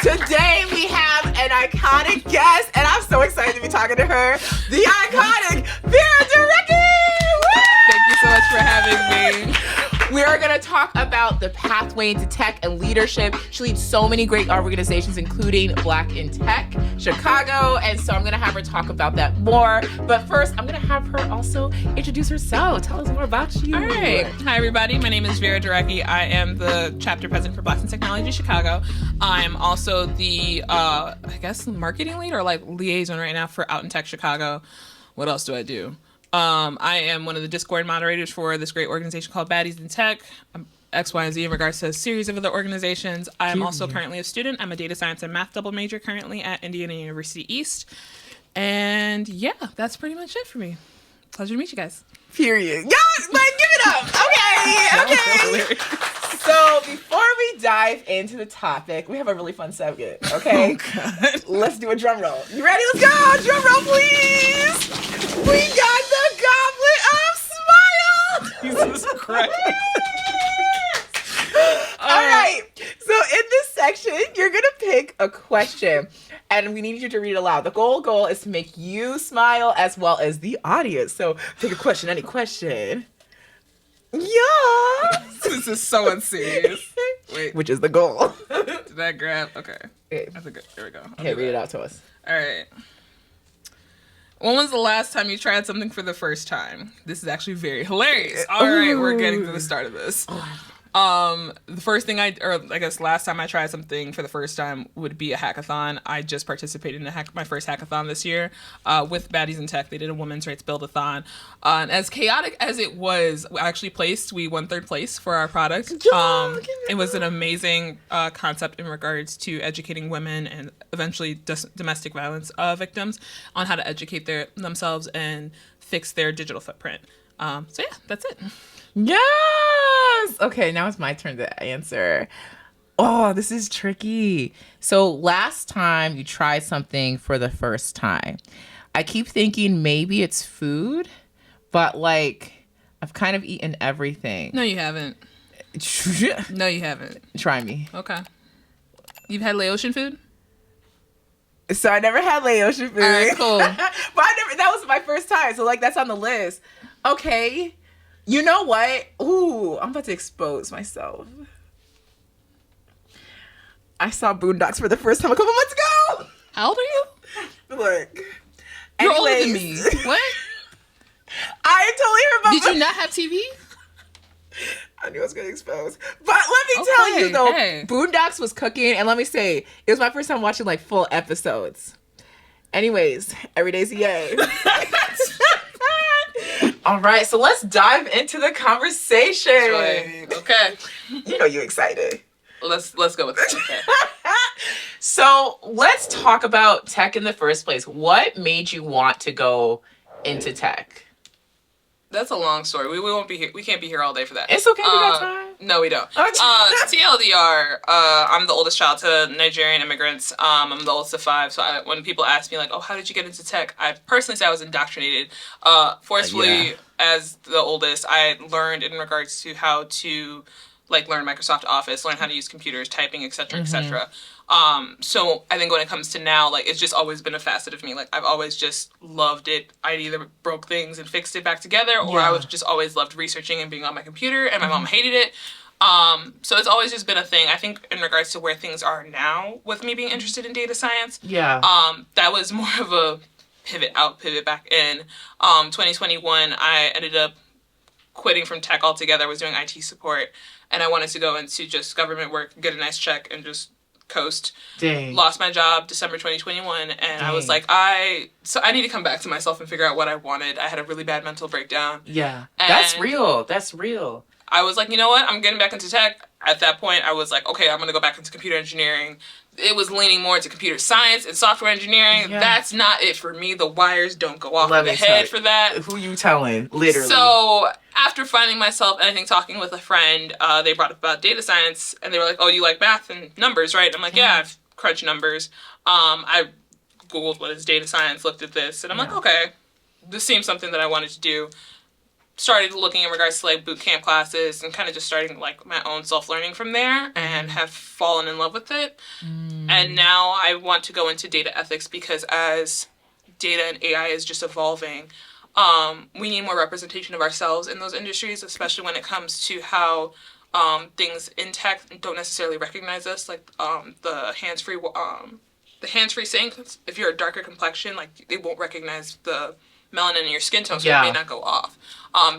Today we have an iconic guest, and I'm so excited to be talking to her. The iconic Vera Dureke! Thank you so much for having me. We are going to talk about the pathway into tech and leadership. She leads so many great organizations, including Black in Tech, Chicago. And so I'm going to have her talk about that more. But first, I'm going to have her also introduce herself. Tell us more about you. All right. Hi, everybody. My name is Vera Dureke. I am the chapter president for Blacks in Technology Chicago. I'm also the, marketing lead or liaison right now for Out in Tech Chicago. What else do I do? I am one of the Discord moderators for this great organization called Baddies in Tech, X, Y, and Z in regards to a series of other organizations. I am also currently a student. I'm a data science and math double major currently at Indiana University East. And yeah, that's pretty much it for me. Pleasure to meet you guys. Period. Yes, give it up. Okay. So before we dive into the topic, we have a really fun segment, okay? Oh, God. Let's do a drum roll. You ready? Let's go. Drum roll, please. We got the Goblet of Smile. Jesus Christ. All right. So in this section, you're going to pick a question, and we need you to read it aloud. The goal is to make you smile as well as the audience. So pick a question, any question. Yeah. This is so unserious. Wait. Which is the goal. Did I grab? Okay. Okay. I think there we go. Okay, read it out to us. All right. When was the last time you tried something for the first time? This is actually very hilarious. All right, we're getting to the start of this. The first thing last time I tried something for the first time would be a hackathon. I just participated in my first hackathon this year with Baddies in Tech. They did a women's rights build-a-thon. And as chaotic as it was, we won third place for our product. It was an amazing concept in regards to educating women and eventually domestic violence victims on how to educate themselves and fix their digital footprint. So yeah, that's it. Yes! Okay, now it's my turn to answer. Oh, this is tricky. So last time you tried something for the first time, I keep thinking maybe it's food, but I've kind of eaten everything. No, you haven't. No, you haven't. Try me. Okay. You've had Laotian food? So I never had Laotian food. All right, cool. But that was my first time. So that's on the list. Okay. You know what? Ooh, I'm about to expose myself. I saw Boondocks for the first time a couple months ago. How old are you? Look. You're older than me. What? I totally heard about Did you not have TV? I knew I was getting exposed. But let me tell you, though, Boondocks was cooking. And let me say, it was my first time watching, full episodes. Anyways, every day's a yay. All right, so let's dive into the conversation. Right. Okay. You know you're excited. Let's go with that. Okay. So let's talk about tech in the first place. What made you want to go into tech? That's a long story. We won't be here. We can't be here all day for that. It's okay. We got time. No, we don't. TLDR. I'm the oldest child to Nigerian immigrants. I'm the oldest of 5. So when people ask me oh, how did you get into tech? I personally say I was indoctrinated. Forcefully, as the oldest, I learned in regards to how to learn Microsoft Office, learn how to use computers, typing, etc., etc. So I think when it comes to now, it's just always been a facet of me. I've always just loved it. I either broke things and fixed it back together, or I was just always loved researching and being on my computer, and my mom hated it. So it's always just been a thing. I think in regards to where things are now with me being interested in data science, that was more of a pivot back in 2021. I ended up quitting from tech altogether. I was doing IT support, and I wanted to go into just government work, get a nice check, and just coast. Dang. Lost my job December 2021, and I was I need to come back to myself and figure out what I wanted. I had a really bad mental breakdown. Yeah. That's real. I was you know what? I'm getting back into tech. At that point, I was okay, I'm going to go back into computer engineering. It was leaning more into computer science and software engineering. Yeah. That's not it for me. The wires don't go off in the head for that. Who you telling? Literally. So after finding myself, and I think talking with a friend, they brought up about data science, and they were oh, you like math and numbers, right? I'm yeah, I've crunched numbers. I Googled what is data science, looked at this, and I'm okay, this seems something that I wanted to do. started looking in regards to like boot camp classes and kind of just starting like my own self-learning from there and have fallen in love with it. And now I want to go into data ethics because as data and AI is just evolving, we need more representation of ourselves in those industries, especially when it comes to how things in tech don't necessarily recognize us, like the hands-free sync. If you're a darker complexion, like they won't recognize the melanin in your skin tone, so it may not go off.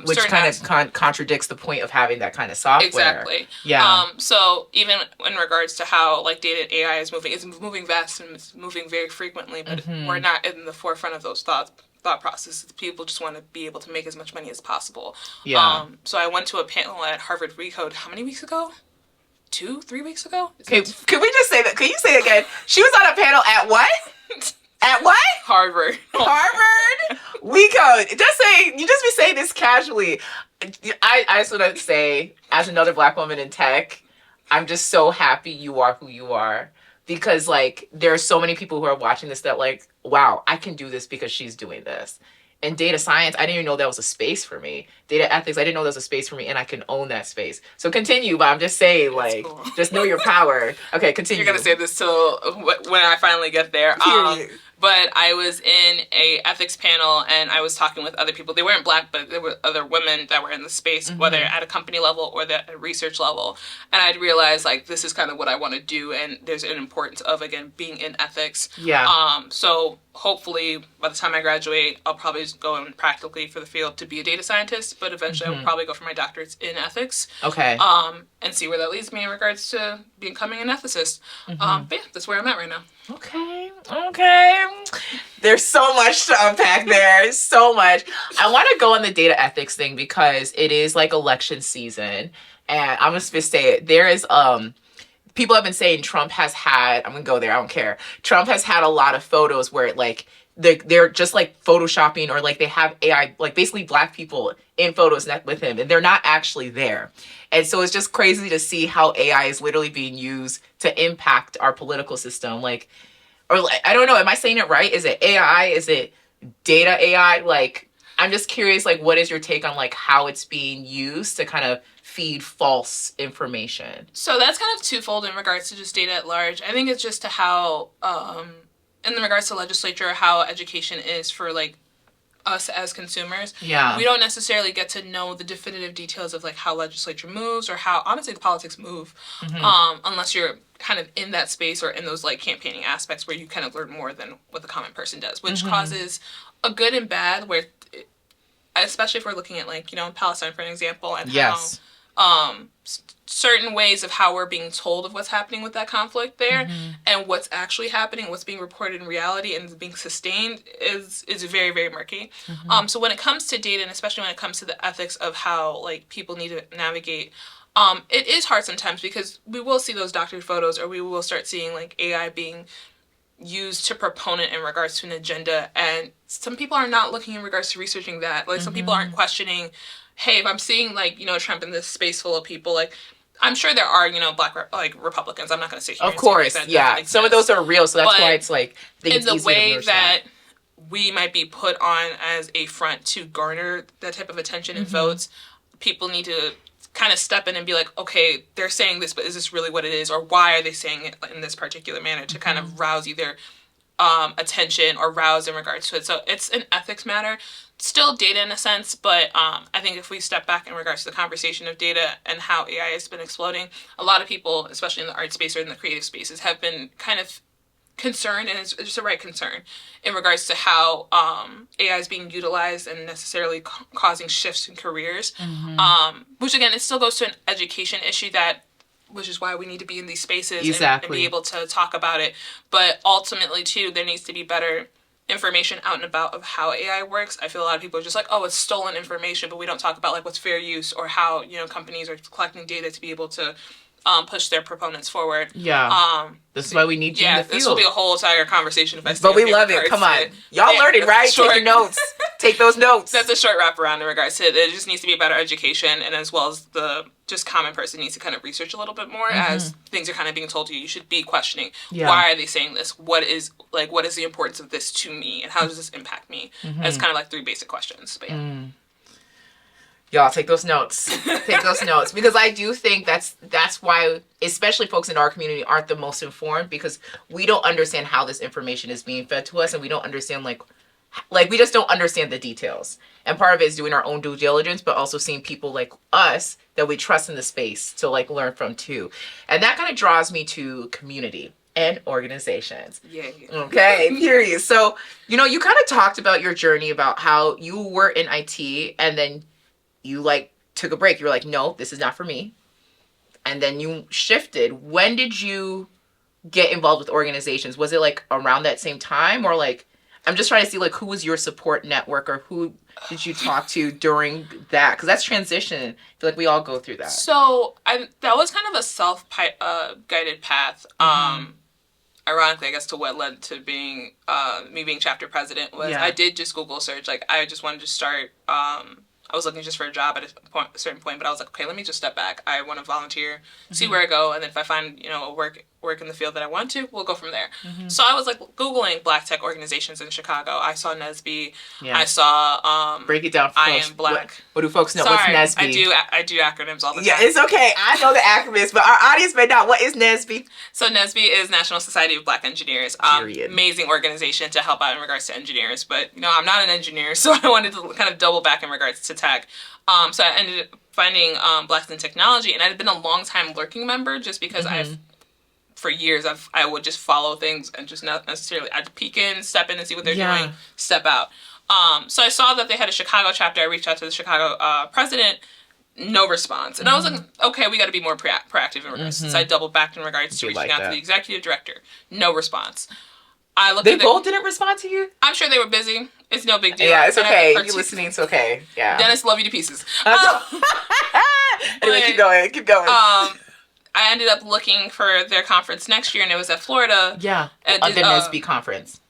Which kind of contradicts the point of having that kind of software. Exactly. Yeah. So even in regards to how like data and AI is moving, it's moving fast and it's moving very frequently, but we're not in the forefront of those thought processes. People just want to be able to make as much money as possible. Yeah. So I went to a panel at Harvard Recode how many weeks ago? 2-3 weeks ago? Okay, can we just say that? Can you say it again? She was on a panel at what? At what? Harvard. Harvard? WeCode. You just be saying this casually. I just want to say, as another Black woman in tech, I'm just so happy you are who you are. Because, like, there are so many people who are watching this that, like, wow, I can do this because she's doing this. And data science, I didn't even know that was a space for me. Data ethics, I didn't know that was a space for me, and I can own that space. So continue, but I'm just saying, like, cool. Just know your power. Okay, continue. You're going to say this till when I finally get there. But I was in a ethics panel and I was talking with other people. They weren't Black, but there were other women that were in the space, whether at a company level or at a research level. And I'd realized, like, this is kind of what I want to do. And there's an importance of, again, being in ethics. Yeah. So hopefully by the time I graduate, I'll probably just go in practically for the field to be a data scientist. But eventually I will probably go for my doctorates in ethics. Okay. And see where that leads me in regards to becoming an ethicist. But yeah, that's where I'm at right now. Okay. There's so much to unpack there. So much. I want to go on the data ethics thing because it is like election season. And I'm just going to say it. There is, people have been saying Trump has had, I'm going to go there, I don't care. Trump has had a lot of photos where it like, they're just like photoshopping or like they have AI, like basically Black people in photos with him and they're not actually there. And so it's just crazy to see how AI is literally being used to impact our political system. Like, or like, I don't know, am I saying it right? Is it AI? Is it data AI? Like, I'm just curious, like, what is your take on like how it's being used to kind of feed false information? So that's kind of twofold in regards to just data at large. I think it's just to how, in regards to legislature, how education is for like us as consumers. Yeah. We don't necessarily get to know the definitive details of like how legislature moves or how honestly the politics move, unless you're kind of in that space or in those like campaigning aspects where you kind of learn more than what the common person does, which causes a good and bad where, especially if we're looking at like, you know, Palestine for an example and how certain ways of how we're being told of what's happening with that conflict there and what's actually happening, what's being reported in reality and being sustained is very, very murky. So when it comes to data and especially when it comes to the ethics of how like people need to navigate, it is hard sometimes because we will see those doctored photos or we will start seeing like AI being used to proponent in regards to an agenda, and some people are not looking in regards to researching that. Like some people aren't questioning, hey, if I'm seeing like, you know, Trump in this space full of people, like I'm sure there are, you know, Black like Republicans. I'm not going to say here. Of course, yeah. Some of those are real, so that's why it's like in the way that we might be put on as a front to garner that type of attention and votes, people need to kind of step in and be like, okay, they're saying this, but is this really what it is? Or why are they saying it in this particular manner to kind of rouse either attention or rouse in regards to it. So it's an ethics matter. Still data in a sense, but I think if we step back in regards to the conversation of data and how AI has been exploding, a lot of people, especially in the art space or in the creative spaces, have been kind of concerned, and it's just a right concern, in regards to how AI is being utilized and necessarily causing shifts in careers. Which again, it still goes to an education issue which is why we need to be in these spaces and be able to talk about it. But ultimately, too, there needs to be better information out and about of how AI works. I feel a lot of people are just like, oh, it's stolen information, but we don't talk about like what's fair use or how, you know, companies are collecting data to be able to push their proponents forward. This is why we need you in the field. This will be a whole entire conversation if I But we love it. Come on. Y'all learning, right? Take your notes. Take those notes. That's a short wraparound in regards to it. It just needs to be better education, and as well as the just common person needs to kind of research a little bit more as things are kind of being told to you. You should be questioning, why are they saying this? What is the importance of this to me? And how does this impact me? It's kind of like 3 basic questions. But Y'all take those notes. Take those notes, because I do think that's why, especially folks in our community aren't the most informed, because we don't understand how this information is being fed to us, and we don't understand like we just don't understand the details. And part of it is doing our own due diligence, but also seeing people like us that we trust in the space to like learn from too. And that kind of draws me to community and organizations. Yeah. Okay, period. So, you kind of talked about your journey, about how you were in IT and then you like took a break. You were like, no, this is not for me. And then you shifted. When did you get involved with organizations? Was it like around that same time, or like, I'm just trying to see like who was your support network, or who did you talk to during that? Because that's transition. I feel like we all go through that. So that was kind of a self-guided path. Ironically, I guess, to what led to being me being chapter president was I did just Google search. Like, I just wanted to start. I was looking just for a job at a certain point, but I was like, okay, let me just step back. I want to volunteer, see where I go, and then if I find a work in the field that I want to, we'll go from there. So I was like Googling Black tech organizations in Chicago. I saw NSB. Yeah. I saw break it down for I folks. Am Black. What do folks know? Sorry, what's NSB? I do acronyms all the time. Yeah, it's okay. I know the acronyms, but our audience may not. What is NSB? So NSB is National Society of Black Engineers. Amazing organization to help out in regards to engineers. But I'm not an engineer, so I wanted to kind of double back in regards to tech. So I ended up finding Blacks in Technology, and I had been a long time lurking member just because for years I would just follow things and just not necessarily, I'd peek in, step in and see what they're doing, step out. So I saw that they had a Chicago chapter. I reached out to the Chicago president, no response. And I was like, okay, we got to be more proactive in regards. So I doubled back in regards to reaching out to the executive director, no response. I looked. They both didn't respond to you? I'm sure they were busy. It's no big deal. Yeah, it's okay. You listening, it's okay. Yeah. Dennis, love you to pieces. Anyway, keep going. I ended up looking for their conference next year, and it was at Florida. Yeah. At the NSB conference.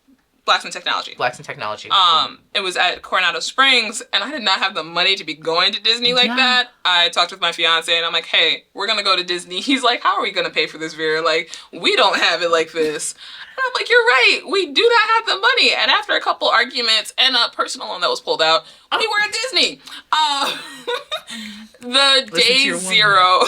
Blacks in Technology. It was at Coronado Springs, and I did not have the money to be going to Disney like that. I talked with my fiance, and I'm like, hey, we're going to go to Disney. He's like, how are we going to pay for this, Vera? Like, we don't have it like this. And I'm like, you're right. We do not have the money. And after a couple arguments and a personal loan that was pulled out, we were at Disney. The day zero...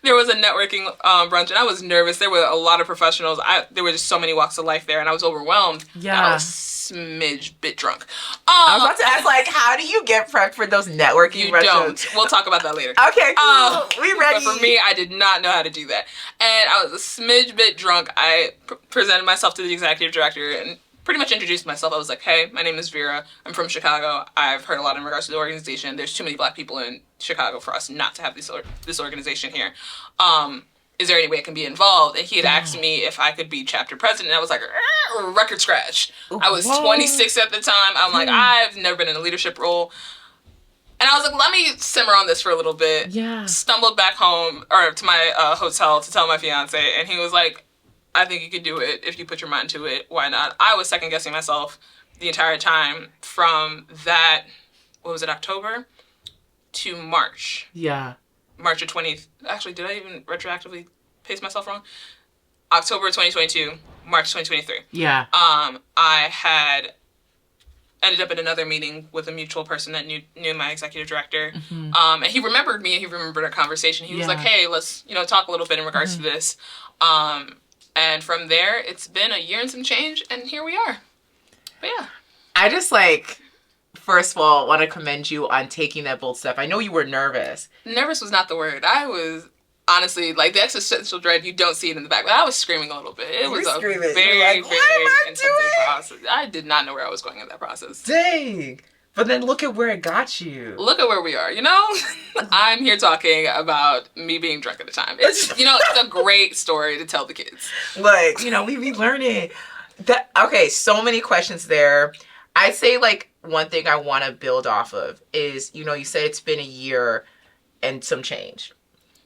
There was a networking brunch, and I was nervous. There were a lot of professionals. There were just so many walks of life there, and I was overwhelmed. Yeah. I was smidge bit drunk. I was about to ask, like, how do you get prepped for those networking brunches? You don't. We'll talk about that later. Okay, cool. We ready. But for me, I did not know how to do that. And I was a smidge bit drunk. I presented myself to the executive director and pretty much introduced myself. I was like, hey, my name is Vera. I'm from Chicago. I've heard a lot in regards to the organization. There's too many Black people in Chicago for us not to have this organization here. Is there any way I can be involved? And he had asked me if I could be chapter president. And I was like, record scratch. I was 26 at the time. I'm like, I've never been in a leadership role. And I was like, let me simmer on this for a little bit. Yeah. Stumbled back home, or to my hotel to tell my fiance. And he was like, I think you could do it if you put your mind to it. Why not? I was second guessing myself the entire time from that, October to March. Yeah. March of 20, actually, did I even retroactively pace myself wrong? October 2022, March 2023. Yeah. I had ended up in another meeting with a mutual person that knew my executive director. And he remembered me, and he remembered our conversation. He was like, hey, let's, talk a little bit in regards to this. And from there, it's been a year and some change, and here we are. But yeah. I just, first of all, want to commend you on taking that bold step. I know you were nervous. Nervous was not the word. I was, honestly, the existential dread, you don't see it in the back, but I was screaming a little bit. It was a very, very intensive process. I did not know where I was going in that process. Dang. But then look at where it got you. Look at where we are, I'm here talking about me being drunk at the time. It's, it's a great story to tell the kids. We be learning. Okay, so many questions there. I'd say, one thing I want to build off of is, you say it's been a year and some change.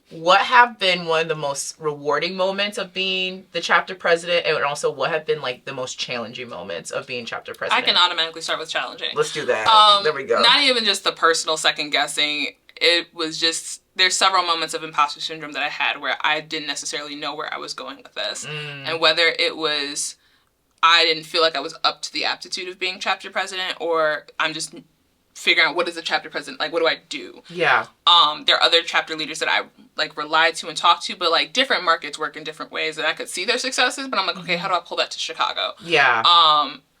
What have been one of the most rewarding moments of being the chapter president, and also what have been the most challenging moments of being chapter president? I can automatically start with challenging. Let's do that. There we go. Not even just the personal second guessing. It was just, there's several moments of imposter syndrome that I had where I didn't necessarily know where I was going with this. And whether it was, I didn't feel like I was up to the aptitude of being chapter president, or I'm just figuring out what is a chapter president, like, what do I do? Yeah. There are other chapter leaders that I, like, rely to and talk to, but, like, different markets work in different ways, and I could see their successes, but I'm like, okay, how do I pull that to Chicago? Yeah.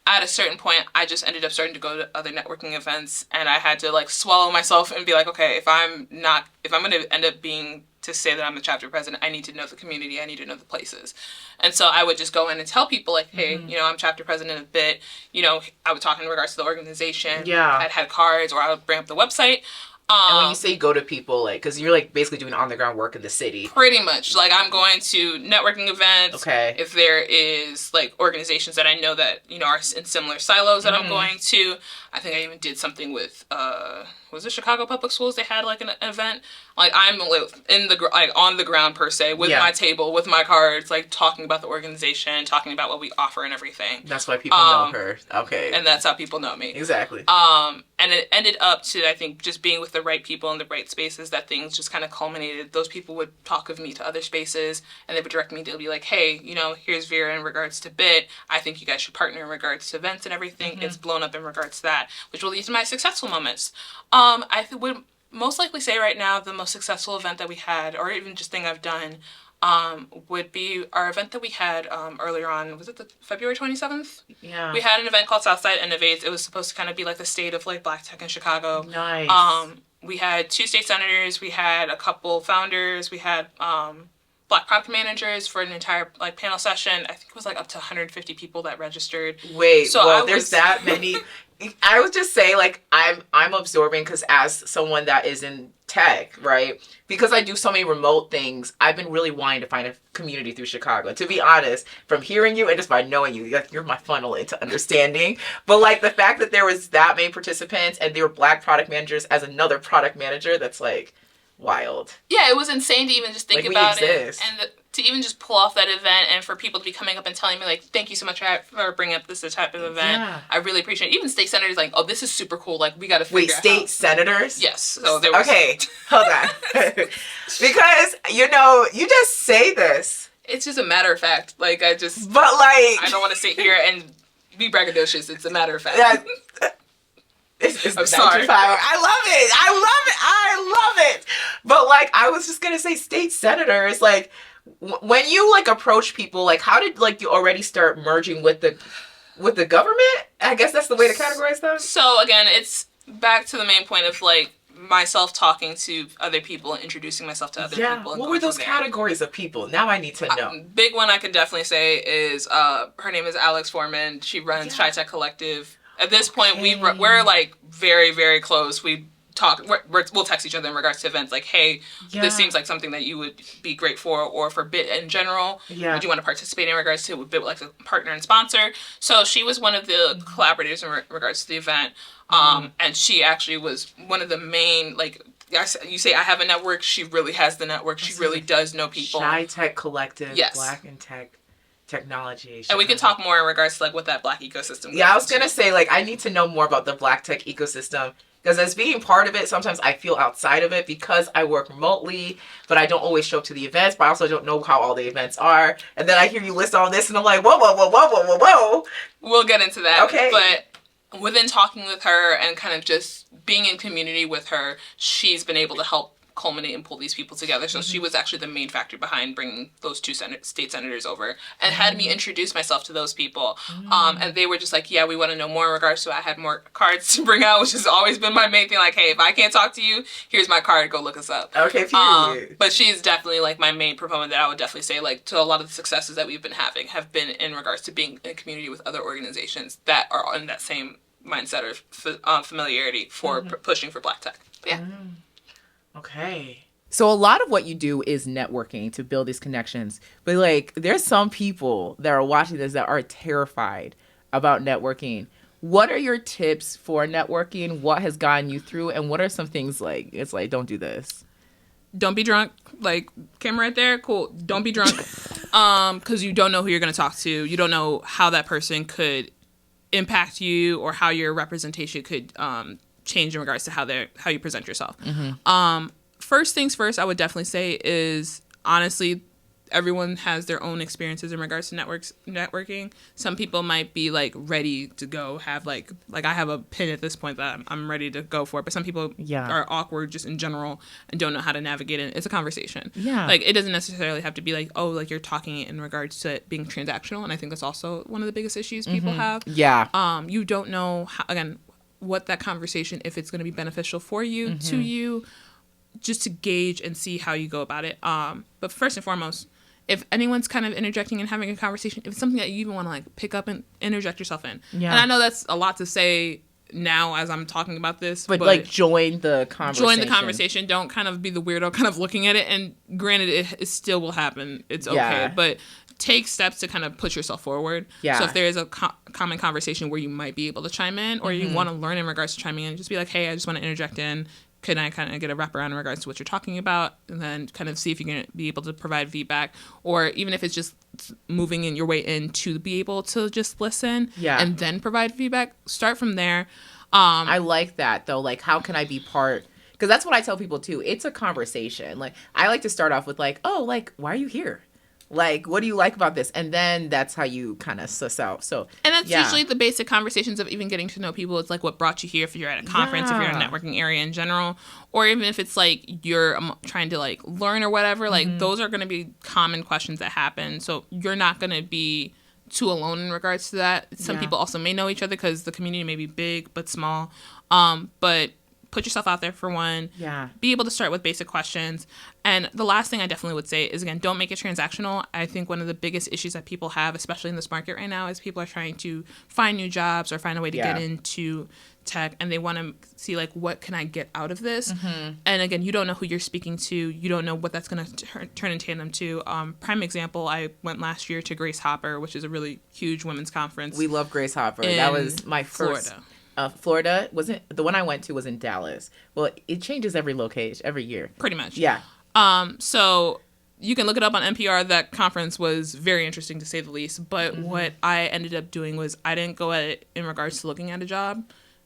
At a certain point, I just ended up starting to go to other networking events, and I had to, like, swallow myself and be like, okay, if I'm going to end up being, to say that I'm a chapter president, I need to know the community, I need to know the places. And so I would just go in and tell people, like, hey, you know, I'm chapter president of BIT. You know, I would talk in regards to the organization. Yeah. I'd had cards, or I would bring up the website. And when you say go to people, like, because you're, like, basically doing on-the-ground work in the city. Pretty much. Like, I'm going to networking events. Okay. If there is, like, organizations that I know that, you know, are in similar silos that I'm going to. I think I even did something with, was it Chicago Public Schools? They had, like, an event. Like, I'm on the ground, per se, with my table, with my cards, like, talking about the organization, talking about what we offer and everything. That's why people know her. Okay. And that's how people know me. Exactly. And it ended up to, I think, just being with the right people in the right spaces, that things just kind of culminated. Those people would talk of me to other spaces, and they would direct me to be like, hey, you know, here's Vera in regards to BIT. I think you guys should partner in regards to events and everything. It's blown up in regards to that, which will lead to my successful moments. I would most likely say right now the most successful event that we had, or even just thing I've done, would be our event that we had earlier on. Was it the February 27th? Yeah. We had an event called Southside Innovates. It was supposed to kind of be like the state of, like, Black tech in Chicago. Nice. We had 2 state senators. We had a couple founders. We had Black product managers for an entire, like, panel session. I think it was, like, up to 150 people that registered. Wait, so well, there's that many. I would just say, like, I'm absorbing, because as someone that is in tech, right, because I do so many remote things, I've been really wanting to find a community through Chicago. And to be honest, from hearing you and just by knowing you, like, you're my funnel into understanding. But, like, the fact that there was that many participants and they were Black product managers as another product manager, that's, like, wild. Yeah, it was insane to even just think, like, about it, and to even just pull off that event, and for people to be coming up and telling me, like, thank you so much for bringing up this type of event. Yeah. I really appreciate it. Even state senators, like, oh, this is super cool. Like, we got to figure out. Wait, state senators? Yes. So there was... Okay, hold on. Because, you know, you just say this. It's just a matter of fact. Like, but, like, I don't want to sit here and be braggadocious. It's a matter of fact. Yeah. I'm sorry. I love it. But, like, I was just gonna say, state senators, like, when you, like, approach people, like, how did, like, you already start merging with the government? I guess that's the way to categorize them. So again, it's back to the main point of, like, myself talking to other people and introducing myself to other people. What were those categories of people? Now I need to know. Big one I could definitely say is her name is Alex Foreman. She runs Chi-Tech Collective. At this point, we're like very, very close. We talk. We'll text each other in regards to events. Like, hey, this seems like something that you would be great for, or for BIT in general. Yeah. Would you want to participate in regards to BIT, like a partner and sponsor? So she was one of the collaborators in regards to the event. And she actually was one of the main, like, you say I have a network. She really has the network. She really does know people. Chi-Tech Collective. Yes. Black and Tech. Technology. And we can talk more in regards to, like, what that Black ecosystem is. Yeah, I was going to say, like, I need to know more about the Black tech ecosystem, because as being part of it, sometimes I feel outside of it because I work remotely, but I don't always show up to the events, but I also don't know how all the events are. And then I hear you list all this and I'm like, whoa. We'll get into that. Okay. But within talking with her and kind of just being in community with her, she's been able to help culminate and pull these people together. So she was actually the main factor behind bringing those 2 state senators over, and had me introduce myself to those people. And they were just like, yeah, we want to know more in regards to, I had more cards to bring out, which has always been my main thing. Like, hey, if I can't talk to you, here's my card, go look us up. Okay, but she's definitely, like, my main proponent that I would definitely say, like, to a lot of the successes that we've been having have been in regards to being in community with other organizations that are in that same mindset or familiarity for pushing for Black tech. But yeah. Okay. So a lot of what you do is networking to build these connections. But, like, there's some people that are watching this that are terrified about networking. What are your tips for networking? What has gotten you through? And what are some things, like, it's like, don't do this? Don't be drunk. Like, camera right there. Cool. Don't be drunk. Because you don't know who you're going to talk to. You don't know how that person could impact you, or how your representation could change in regards to how you present yourself. First things first, I would definitely say is, honestly, everyone has their own experiences in regards to networking. Some people might be like ready to go have like I have a pin at this point that I'm ready to go for, but some people are awkward just in general and don't know how to navigate it. It's a conversation. Yeah. Like it doesn't necessarily have to be like, oh, like you're talking in regards to it being transactional. And I think that's also one of the biggest issues people have. Yeah. You don't know how, again, what that conversation, if it's going to be beneficial for you, to you, just to gauge and see how you go about it. But first and foremost, if anyone's kind of interjecting and having a conversation, if it's something that you even want to like pick up and interject yourself in. Yeah. And I know that's a lot to say now as I'm talking about this. But like join the conversation. Join the conversation. Don't kind of be the weirdo kind of looking at it. And granted, it still will happen. It's okay. Yeah. But take steps to kind of push yourself forward. Yeah. So if there is a common conversation where you might be able to chime in or you want to learn in regards to chiming in, just be like, hey, I just want to interject in. Can I kind of get a wraparound in regards to what you're talking about, and then kind of see if you're going to be able to provide feedback, or even if it's just moving in your way in to be able to just listen and then provide feedback. Start from there. I like that though. Like, how can I be part? Because that's what I tell people too. It's a conversation. Like, I like to start off with like, oh, like, why are you here? Like, what do you like about this? And then that's how you kind of suss out. So, and that's usually the basic conversations of even getting to know people. It's like what brought you here if you're at a conference, if you're in a networking area in general, or even if it's like you're trying to like learn or whatever. Like those are going to be common questions that happen. So you're not going to be too alone in regards to that. Some people also may know each other because the community may be big but small. But put yourself out there for one. Yeah. Be able to start with basic questions. And the last thing I definitely would say is, again, don't make it transactional. I think one of the biggest issues that people have, especially in this market right now, is people are trying to find new jobs or find a way to get into tech, and they want to see, like, what can I get out of this? And again, you don't know who you're speaking to. You don't know what that's going to turn in tandem to. Prime example, I went last year to Grace Hopper, which is a really huge women's conference. We love Grace Hopper. That was my first. Florida. Florida wasn't the one I went to was in Dallas. Well, it changes every location every year. Pretty much. Yeah. So you can look it up on NPR. That conference was very interesting to say the least. But what I ended up doing was I didn't go at it in regards to looking at a job,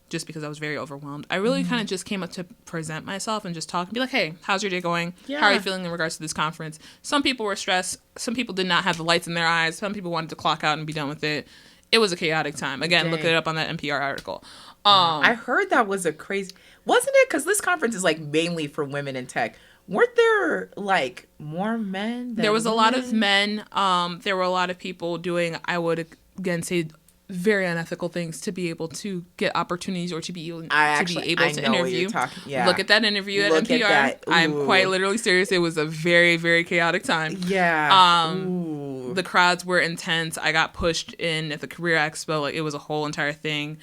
just because I was very overwhelmed. I really kind of just came up to present myself and just talk and be like, hey, how's your day going? Yeah. How are you feeling in regards to this conference? Some people were stressed. Some people did not have the lights in their eyes. Some people wanted to clock out and be done with it. It was a chaotic time. Again, look it up on that NPR article. I heard that was a crazy... Wasn't it? Because this conference is like mainly for women in tech. Weren't there like more men than There was women? A lot of men. There were a lot of people doing, I would again say, very unethical things to be able to get opportunities or to be able to interview. Look at that interview at NPR. I'm quite literally serious. It was a very, very chaotic time. Yeah. The crowds were intense. I got pushed in at the Career Expo. Like, it was a whole entire thing.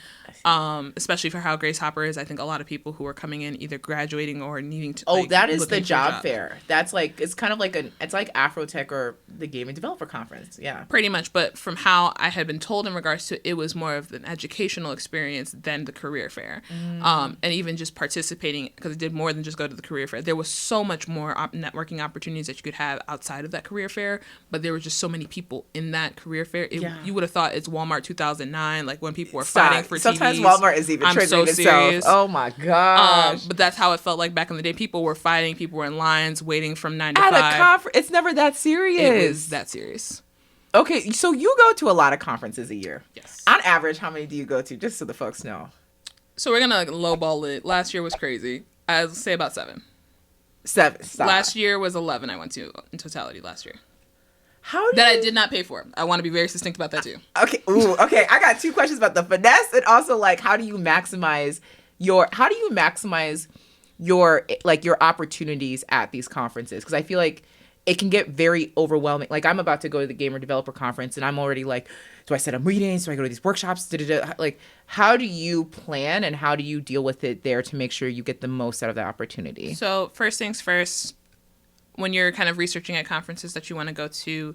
Especially for how Grace Hopper is. I think a lot of people who are coming in either graduating or needing to. Oh, that is the job fair. That's like, it's kind of like it's like Afrotech or the Gaming Developer Conference. Yeah. Pretty much. But from how I had been told in regards to it was more of an educational experience than the career fair. And even just participating, because it did more than just go to the career fair. There was so much more networking opportunities that you could have outside of that career fair. But there were just so many people in that career fair. You would have thought it's Walmart 2009, like when people were fighting for TVs. Walmart is even triggering itself. Oh my gosh. But that's how it felt like back in the day. People were fighting. People were in lines waiting from 9 to 5. At a conference. It's never that serious. It was that serious. Okay, so you go to a lot of conferences a year. Yes. On average, how many do you go to? Just so the folks know. So we're going to lowball it. Last year was crazy. I'll say about 7. 7. Stop. Last year was 11 I went to in totality last year. I did not pay for. I want to be very succinct about that too. Okay. Ooh, okay. I got 2 questions about the finesse and also like how do you maximize your like your opportunities at these conferences? Because I feel like it can get very overwhelming. Like, I'm about to go to the Gamer Developer Conference and I'm already like, do I set up meetings? Do I go to these workshops? Like, how do you plan and how do you deal with it there to make sure you get the most out of the opportunity? So first things first, when you're kind of researching at conferences that you want to go to,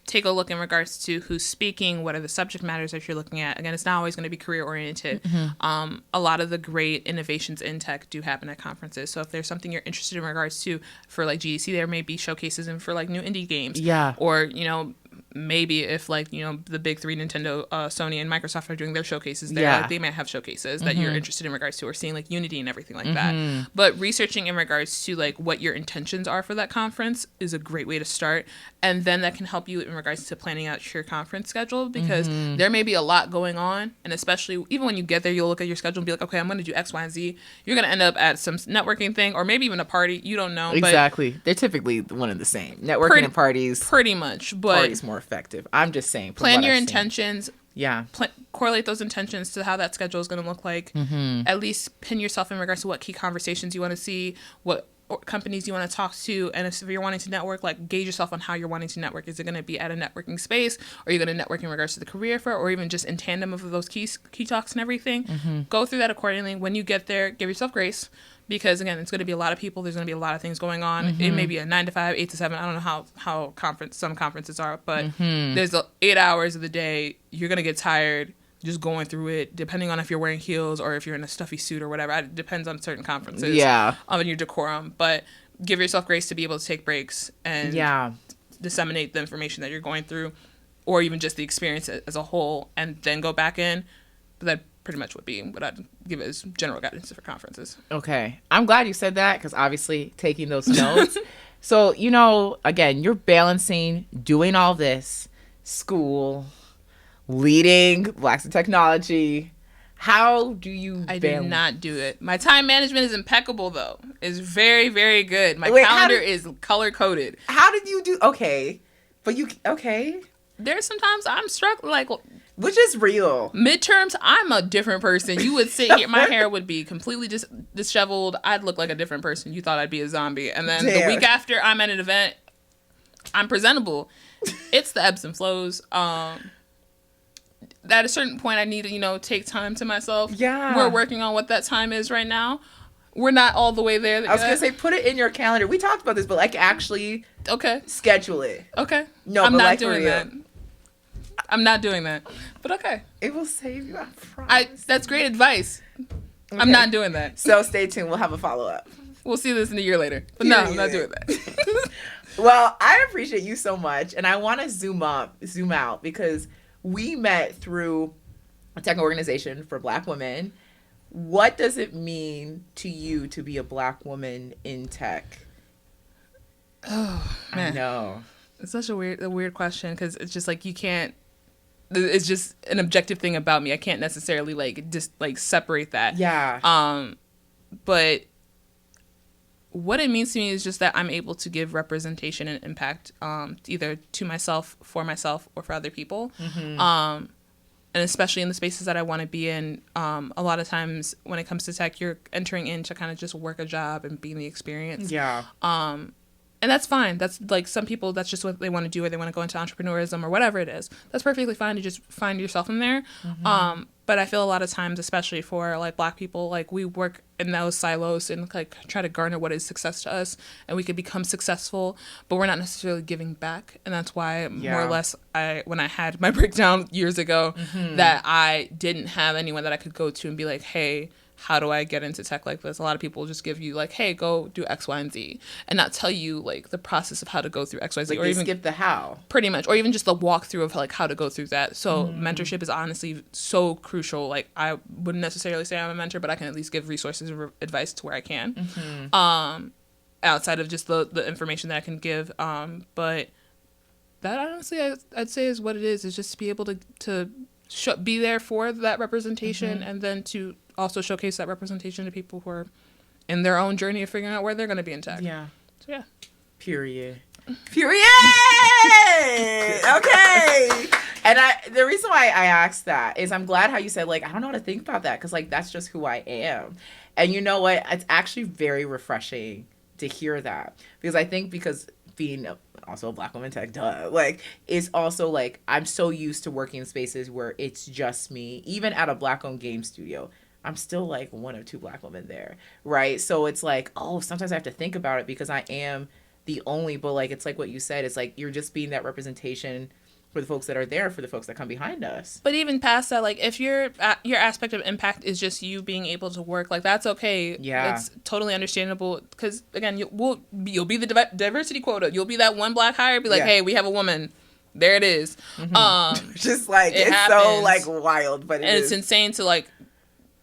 take a look in regards to who's speaking, what are the subject matters that you're looking at. Again, it's not always going to be career oriented. A lot of the great innovations in tech do happen at conferences. So if there's something you're interested in regards to, for like GDC, there may be showcases and for like new indie games. Yeah. Or, maybe if like, you know, the big three, Nintendo, Sony, and Microsoft are doing their showcases there, Yeah. like they might have showcases that you're interested in regards to, or seeing like Unity and everything like that. But researching in regards to like what your intentions are for that conference is a great way to start. And then that can help you in regards to planning out your conference schedule, because there may be a lot going on. And especially even when you get there, you'll look at your schedule and be like, okay, I'm going to do X, Y, and Z. You're going to end up at some networking thing, or maybe even a party. You don't know. Exactly. They're typically one and the same. Networking and parties. Pretty much. But parties more effective. I'm just saying. Plan your intentions. Yeah. Correlate those intentions to how that schedule is going to look like. At least pin yourself in regards to what key conversations you want to see, what companies you want to talk to, and if you're wanting to network, like gauge yourself on how you're wanting to network. Is it going to be at a networking space, or are you going to network in regards to the career fair, or even just in tandem of those key talks and everything? Go through that accordingly. When you get there, give yourself grace, because again, it's going to be a lot of people. There's going to be a lot of things going on. It may be a 9 to 5, 8 to 7. I don't know how some conferences are, but there's 8 hours of the day. You're going to get tired just going through it, depending on if you're wearing heels or if you're in a stuffy suit or whatever. It depends on certain conferences. Yeah. On your decorum. But give yourself grace to be able to take breaks and disseminate the information that you're going through, or even just the experience as a whole, and then go back in. But that pretty much would be what I'd give as general guidance for conferences. Okay. I'm glad you said that, because obviously taking those notes. So, you know, again, you're balancing doing all this, school, leading Blacks in Technology. How do you I do not do it. My time management is impeccable, though. It's very, very good. My calendar is color-coded. How did you do... Okay. But you... Okay. There's sometimes I'm struggling, like... Which is real. Midterms, I'm a different person. You would sit here, my hair would be completely disheveled. I'd look like a different person. You thought I'd be a zombie. And then the week after I'm at an event, I'm presentable. It's the ebbs and flows. At a certain point, I need to, you know, take time to myself. Yeah. We're working on what that time is right now. We're not all the way there. I was going to say, put it in your calendar. We talked about this, but like actually schedule it. Okay. No, I'm but not like doing that. I'm not doing that. But okay. It will save you, I promise. That's great advice. Okay. I'm not doing that. So stay tuned. We'll have a follow-up. We'll see this in a year later. But no, I'm not doing that. Well, I appreciate you so much. And I want to zoom out, because we met through a tech organization for Black women. What does it mean to you to be a Black woman in tech? Oh, man. I know. It's such a weird question, because it's just like you can't. It's just an objective thing about me. I can't necessarily like just like separate that. Yeah. But what it means to me is just that I'm able to give representation and impact, either to myself, for myself, or for other people. And especially in the spaces that I want to be in, a lot of times when it comes to tech, you're entering in to kind of just work a job and be in the experience. Yeah. And that's fine. That's like some people, that's just what they want to do, or they want to go into entrepreneurism or whatever it is. That's perfectly fine to just find yourself in there. But I feel a lot of times, especially for like Black people, like we work in those silos and like try to garner what is success to us, and we could become successful, but we're not necessarily giving back. And that's why more or less when I had my breakdown years ago, that I didn't have anyone that I could go to and be like, hey, how do I get into tech like this? A lot of people just give you like, hey, go do X, Y, and Z, and not tell you like the process of how to go through X, Y, Z, like, or even skip the how. Pretty much, or even just the walkthrough of like how to go through that. So mentorship is honestly so crucial. Like I wouldn't necessarily say I'm a mentor, but I can at least give resources or advice to where I can. Outside of just the information that I can give. But that honestly, I'd say is what it is just to be able to be there for that representation, and then to also showcase that representation to people who are in their own journey of figuring out where they're going to be in tech. Yeah. So, yeah. Period. Okay. And the reason why I asked that is I'm glad how you said, like, I don't know how to think about that, because, like, that's just who I am. And you know what? It's actually very refreshing to hear that, because I think because being also a Black woman tech, like, is also, like, I'm so used to working in spaces where it's just me. Even at a Black-owned game studio, I'm still like one of two Black women there, right? So it's like, oh, sometimes I have to think about it because I am the only, but like, it's like what you said, it's like you're just being that representation for the folks that are there, for the folks that come behind us. But even past that, like, if your aspect of impact is just you being able to work, like, that's okay. Yeah. It's totally understandable, because again, you'll be the diversity quota. You'll be that one Black hire, be like, hey, we have a woman. there it is. Just like it it's happens. so like wild, but it's insane to like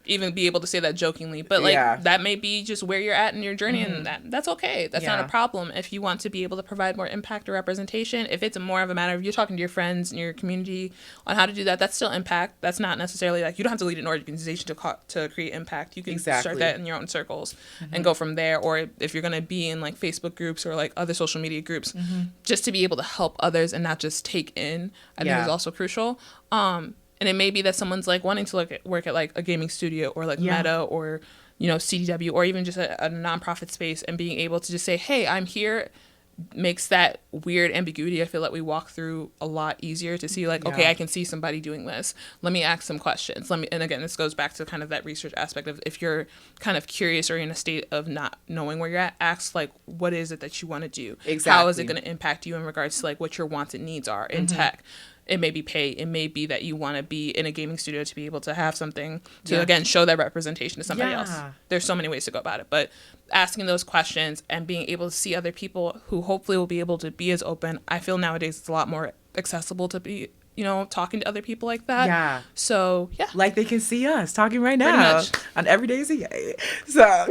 even be able to say that jokingly, but like that may be just where you're at in your journey, and that's okay. That's not a problem. If you want to be able to provide more impact or representation, if it's more of a matter of you're talking to your friends and your community on how to do that, that's still impact. That's not necessarily like you don't have to lead an organization to create impact. You can start that in your own circles and go from there. Or if you're going to be in like Facebook groups or like other social media groups, just to be able to help others and not just take in, I think is also crucial. And it may be that someone's like wanting to work at like a gaming studio or like Meta or, you know, CDW or even just a nonprofit space, and being able to just say, hey, I'm here, makes that weird ambiguity I feel like we walk through a lot easier to see like, okay, I can see somebody doing this. Let me ask some questions. And again, this goes back to kind of that research aspect of if you're kind of curious or in a state of not knowing where you're at, ask like, what is it that you want to do? Exactly. How is it going to impact you in regards to like what your wants and needs are in tech? It may be pay. It may be that you want to be in a gaming studio to be able to have something to, again, show that representation to somebody else. There's so many ways to go about it. But asking those questions and being able to see other people who hopefully will be able to be as open. I feel nowadays it's a lot more accessible to be, you know, talking to other people like that. Yeah. So, yeah. Like they can see us talking right now on Everyday ZA. So...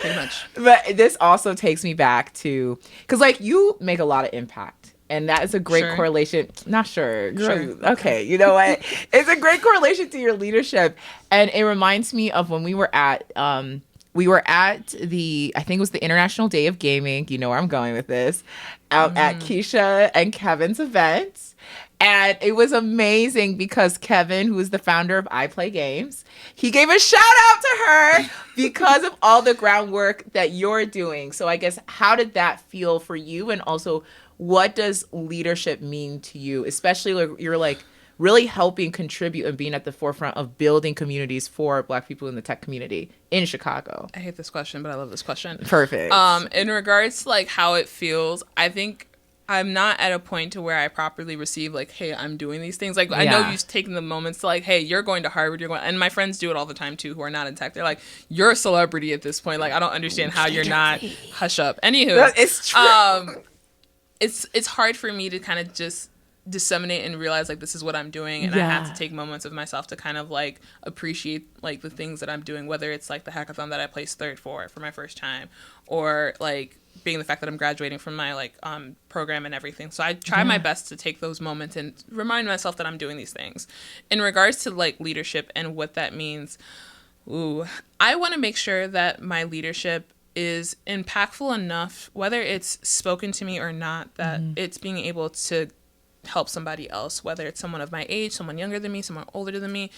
Pretty much. But this also takes me back to... Because, like, you make a lot of impact. And that is a great correlation. Not sure. Okay. You know what? It's a great correlation to your leadership. And it reminds me of when we were at the, I think it was the International Day of Gaming. You know where I'm going with this. Out at Keisha and Kevin's event. And it was amazing because Kevin, who is the founder of I Play Games, he gave a shout out to her because of all the groundwork that you're doing. So I guess, how did that feel for you? And also, what does leadership mean to you? Especially like you're like really helping contribute and being at the forefront of building communities for Black people in the tech community in Chicago. I hate this question, but I love this question. Perfect. In regards to like how it feels, I think I'm not at a point to where I properly receive like, hey, I'm doing these things. Like I know you've taken the moments to like, hey, you're going to Harvard, and my friends do it all the time too, who are not in tech. They're like, you're a celebrity at this point. Like I don't understand how you're not. Hush up. Anywho, it's true. It's hard for me to kind of just disseminate and realize like this is what I'm doing, and I have to take moments of myself to kind of like appreciate like the things that I'm doing, whether it's like the hackathon that I placed third for my first time, or like being the fact that I'm graduating from my like program and everything. So I try my best to take those moments and remind myself that I'm doing these things. In regards to like leadership and what that means, I want to make sure that my leadership is impactful enough, whether it's spoken to me or not, that it's being able to help somebody else, whether it's someone of my age, someone younger than me, someone older than me.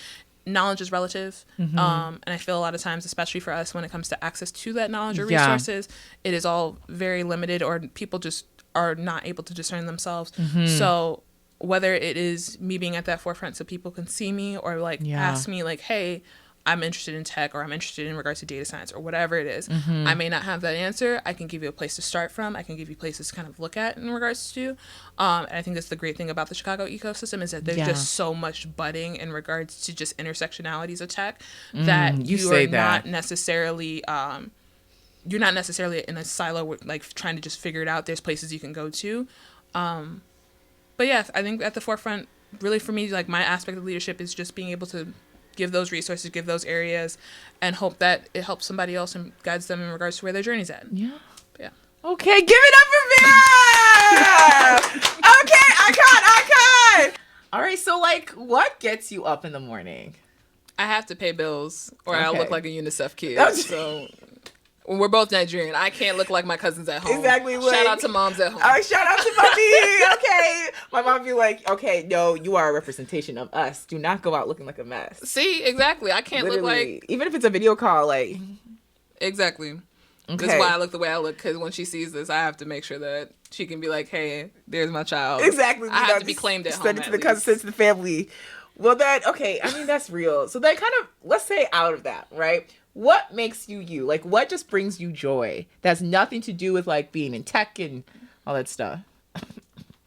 Knowledge is relative. And I feel a lot of times, especially for us, when it comes to access to that knowledge or resources, it is all very limited, or people just are not able to discern themselves. So whether it is me being at that forefront so people can see me, or like ask me like, hey, I'm interested in tech, or I'm interested in regards to data science, or whatever it is. I may not have that answer. I can give you a place to start from. I can give you places to kind of look at in regards to. And I think that's the great thing about the Chicago ecosystem, is that there's just so much budding in regards to just intersectionalities of tech that you are not necessarily you're not necessarily in a silo where, like trying to just figure it out. There's places you can go to. But yeah, I think at the forefront, really for me, like my aspect of leadership is just being able to give those resources, give those areas, and hope that it helps somebody else and guides them in regards to where their journey's at. Yeah. Okay, give it up for Vera! Okay, icon! All right, so like, what gets you up in the morning? I have to pay bills, or I'll look like a UNICEF kid. So we're both Nigerian. I can't look like my cousins at home. Exactly. Shout out to moms at home. Shout out to mommy. Okay. My mom be like, okay, no, you are a representation of us. Do not go out looking like a mess. See, exactly. I can't look like... Even if it's a video call, like... Exactly. Okay. This is why I look the way I look, because when she sees this, I have to make sure that she can be like, hey, there's my child. Exactly. I have to be claimed at home. Send it to the cousins, send it to the family. Well, then, okay, I mean, that's real. So then kind of, let's say out of that, right? What makes you you? Like, what just brings you joy? That's nothing to do with, like, being in tech and all that stuff.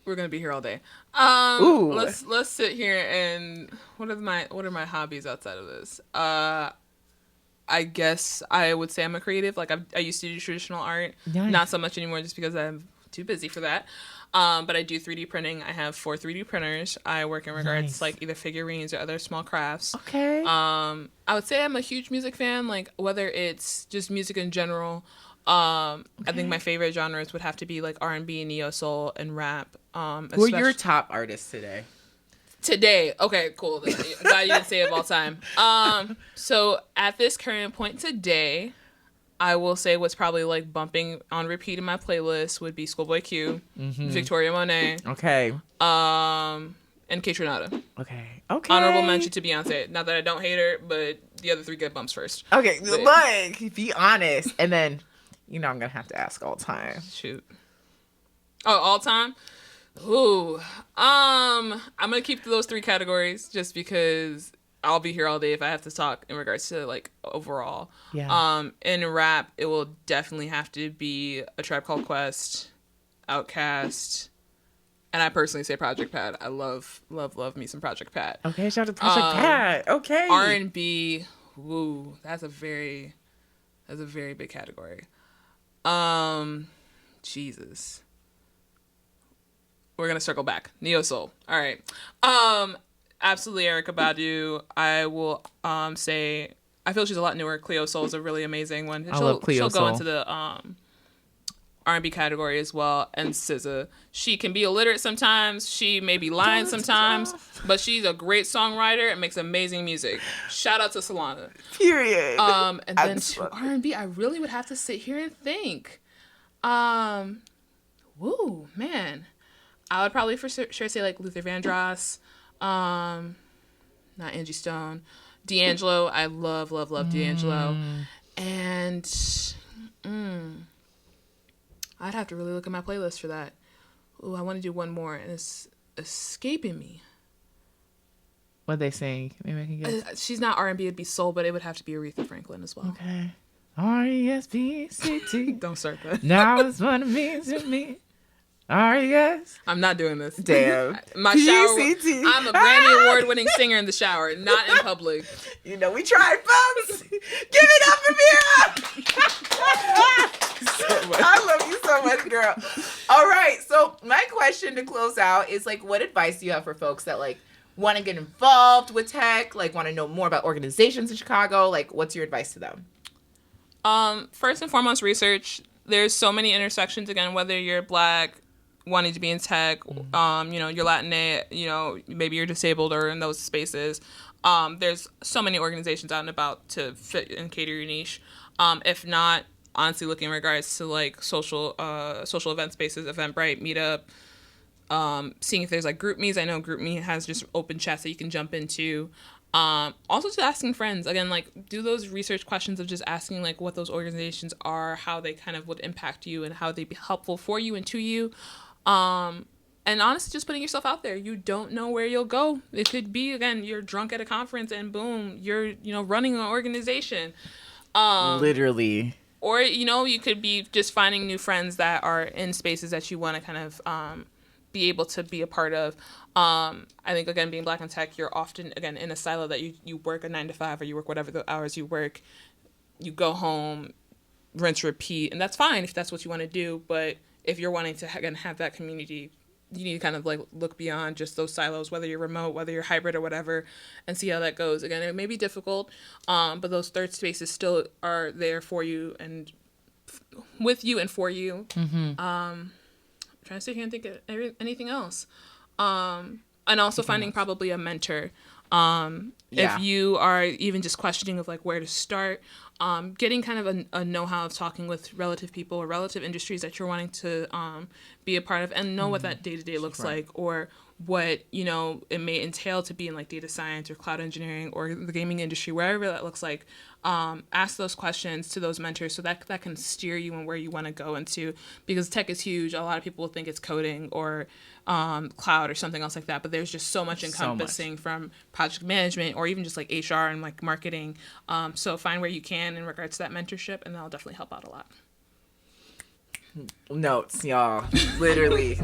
We're gonna be here all day. Let's sit here and what are my hobbies outside of this? I guess I would say I'm a creative. Like I used to do traditional art, not so much anymore, just because I've too busy for that. But I do 3D printing. I have 4 3D printers. I work in regards to like either figurines or other small crafts. Okay. I would say I'm a huge music fan, like whether it's just music in general. I think my favorite genres would have to be like R&B, neo soul, and rap. Who are your top artists today? Today, okay, cool. Glad you didn't say of all time. So at this current point today, I will say what's probably like bumping on repeat in my playlist would be Schoolboy Q, Victoria Monet, Okay. and Kaytranada. Okay. Okay. Honorable mention to Beyonce. Not that I don't hate her, but the other 3 get bumps first. Okay, look, be honest. And then, I'm going to have to ask all time. Shoot. Oh, all time? Ooh. I'm going to keep those 3 categories just because I'll be here all day if I have to talk in regards to like overall. Yeah. In rap, it will definitely have to be A Tribe Called Quest, Outkast, and I personally say Project Pat. I love me some Project Pat. Okay, shout out to Project Pat. Okay. R&B, woo, that's a very big category. Jesus. We're gonna circle back. Neo soul. All right. Absolutely, Erykah Badu. I will say I feel she's a lot newer. Cleo Soul is a really amazing one. I love Cleo She'll Soul. go into the R&B category as well. And SZA. She can be illiterate sometimes. She may be lying sometimes, but she's a great songwriter and makes amazing music. Shout out to Solana. Period. And then to R&B, I really would have to sit here and think. Woo, man. I would probably for sure say like Luther Vandross. Not Angie Stone. D'Angelo. I love D'Angelo. And I'd have to really look at my playlist for that. Ooh, I want to do one more, and it's escaping me. What they sing? Maybe I can guess. She's not R&B, it'd be soul, but it would have to be Aretha Franklin as well. Okay. R-E-S-P-C-T. Don't start that. Now it's what it means to me. R-E-S. I'm not doing this. Damn. My shower. P-C-T. I'm a Grammy Award-winning singer in the shower, not in public. We tried, folks. Give it up for Vera. I love you so much, girl. All right. So my question to close out is like, what advice do you have for folks that like want to get involved with tech, like want to know more about organizations in Chicago? Like, what's your advice to them? First and foremost, research. There's so many intersections, again, whether you're Black, wanting to be in tech, you're Latinx, maybe you're disabled or in those spaces. There's so many organizations out and about to fit and cater your niche. If not, honestly, looking in regards to like social event spaces, Eventbrite, Meetup, seeing if there's like GroupMe's. I know GroupMe has just open chats that you can jump into. Also just asking friends, again, like do those research questions of just asking like what those organizations are, how they kind of would impact you and how they'd be helpful for you and to you. And honestly, just putting yourself out there. You don't know where you'll go. It could be, again, you're drunk at a conference and boom, you're, running an organization. Literally. Or, you could be just finding new friends that are in spaces that you want to kind of be able to be a part of. I think, again, being Black in tech, you're often, again, in a silo that you work a 9 to 5 or you work whatever the hours you work. You go home, rinse, repeat, and that's fine if that's what you want to do. But if you're wanting to, again, have that community, you need to kind of like look beyond just those silos, whether you're remote, whether you're hybrid or whatever, and see how that goes. Again, it may be difficult, but those third spaces still are there for you and with you and for you. Mm-hmm. I'm trying to sit here and think of anything else. And also finding probably a mentor. If you are even just questioning of like where to start, getting kind of a know-how of talking with relative people or relative industries that you're wanting to be a part of and know what that day-to-day looks like, or what it may entail to be in like data science or cloud engineering or the gaming industry, wherever that looks like. Ask those questions to those mentors so that can steer you in where you want to go into, because tech is huge. A lot of people will think it's coding or cloud or something else like that, but there's just so much encompassing from project management or even just like HR and like marketing. So find where you can in regards to that mentorship, and that'll definitely help out a lot. Notes, y'all. Literally.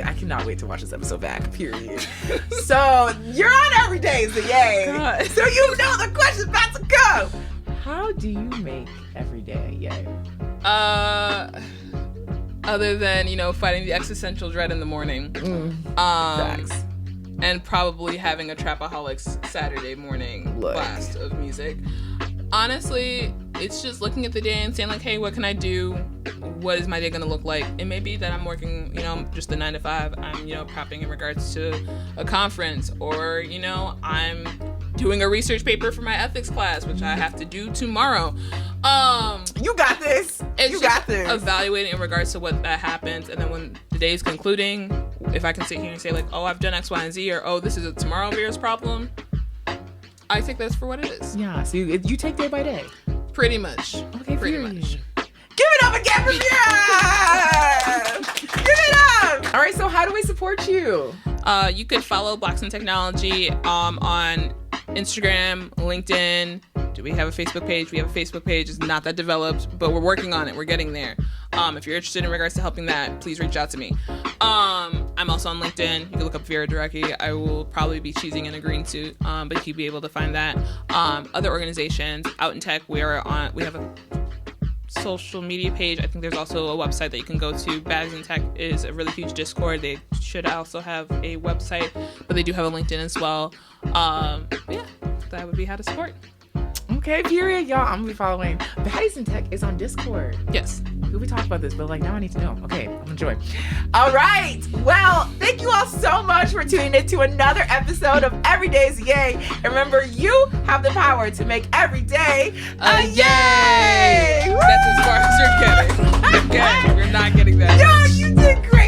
I cannot wait to watch this episode back, period. So you're on every day, so yay. God. So the question's about to go. How do you make every day yay? other than, fighting the existential dread in the morning. Facts. And probably having a Trapaholics Saturday morning blast of music. Honestly, it's just looking at the day and saying, like, hey, what can I do? What is my day going to look like? It may be that I'm working, just a 9 to 5. I'm, prepping in regards to a conference, or, I'm doing a research paper for my ethics class, which I have to do tomorrow. You got this. You got this. Evaluating in regards to what that happens, and then when the day is concluding, if I can sit here and say, like, oh, I've done X, Y, and Z, or oh, this is a tomorrow Vera's problem, I take this for what it is. Yeah, so you take day by day. Pretty much. Okay, pretty much. Give it up again for Vera! Give it up! All right, so how do we support you? You could follow Blacks in Technology on Instagram, LinkedIn. Do we have a Facebook page? We have a Facebook page. It's not that developed, but we're working on it. We're getting there. If you're interested in regards to helping that, please reach out to me. I'm also on LinkedIn. You can look up Vera Dureke. I will probably be cheesing in a green suit, but you'll be able to find that. Other organizations out in tech, we have a social media page. I think there's also a website that you can go to. Bags in Tech is a really huge Discord. They should also have a website, but they do have a LinkedIn as well. Yeah, that would be how to support. Okay, period, y'all. I'm gonna be following. Baddies in Tech is on Discord. Yes. We talked about this, but now I need to know. Okay, I'm enjoying. All right. Well, thank you all so much for tuning in to another episode of Every Day's Yay. And remember, you have the power to make every day a yay. That's as far as you're getting. Again, you're not getting that. Yo, you did great.